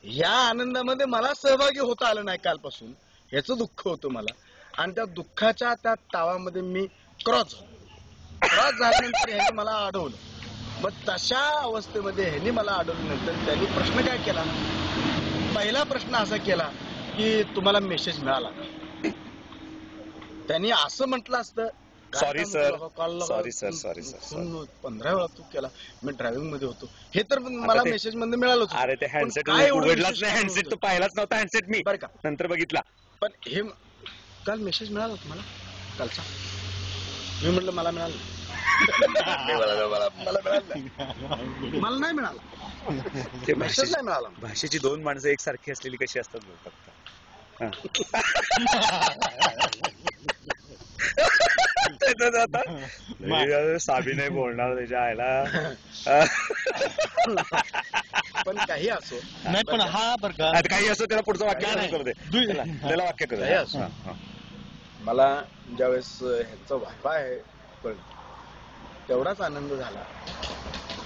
या आनंदामध्ये मला सहभागी होता आलं नाही कालपासून, याचं दुःख होतं मला. आणि त्या दुःखाच्या त्या तावामध्ये मी क्रॉस झाल्यानंतर ह्याने मला अडवलं. मग तशा अवस्थेमध्ये ह्याने मला अडवल्यानंतर त्यांनी प्रश्न काय केला, पहिला प्रश्न असा केला की तुम्हाला मेसेज मिळाला का. त्यांनी असं म्हटलं असतं, sorry sir, sorry sir, sorry sir, 15 वेळा तू केला, मी ड्रायव्हिंग मध्ये होतो, हे तर मला मेसेज मध्ये मिळालं होतं. अरे ते हँडसेट काय उघडलाच नाही, हँडसेट तो पाहिलाच नव्हता, हँडसेट मी बरं का नंतर बघितला. पण हे काल मेसेज मिळाला तुम्हाला कालचा. मी म्हटलं मला मिळालं मला नाही मिळाला, ते मेसेज नाही मिळाला. भाषेची दोन माणसं एकसारखी असलेली कशी असतात बोलतात. साबी नाही बोलणार त्याच्या आईला. पण काही असो, नाही पण हा बरं का काही असो, त्याला पुढचं वाक्य करू दे, त्याला वाक्य करू काही असो. दे. मला ज्यावेळेस ह्यांचा वायफा आहे कळलं, तेवढाच आनंद झाला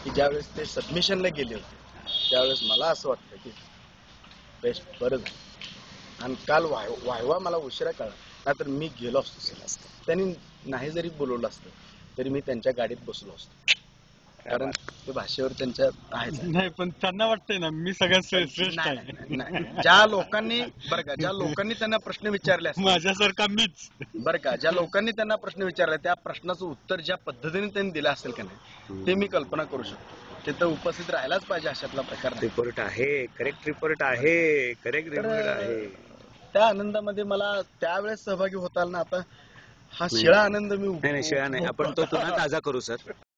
की ज्यावेळेस ते सबमिशनला गेले होते त्यावेळेस मला असं वाटतं की बेस्ट बरं झालं. आणि काल वायवा मला उशिरा कळला, नाहीतर मी गेलो असतो. त्यांनी नाही जरी बोलवलं असतं तरी मी त्यांच्या गाडीत बसलो असतो, कारण ते भाषेवर त्यांच्या आहेच. नाही पण त्यांना वाटतंय ना मी सगळ्यात श्रेष्ठ आहे. ज्या लोकांनी बरं का, ज्या लोकांनी त्यांना प्रश्न विचारले असतील, माझ्यासारखा मीच बरं का, ज्या लोकांनी त्यांना प्रश्न विचारला त्या प्रश्नाचं उत्तर ज्या पद्धतीने त्यांनी दिलं असेल का नाही, ते मी कल्पना करू शकतो. तिथं उपस्थित राहायलाच पाहिजे अशातला प्रकार. रिपोर्ट आहे, करेक्ट रिपोर्ट आहे, करेक्ट रिपोर्ट आहे. त्या आनंदामध्ये मला त्यावेळेस सहभागी होता आला ना. आता हा शिळा आनंद मी नाही, शिळा नाही, आपण तो पुन्हा ताजा करू सर.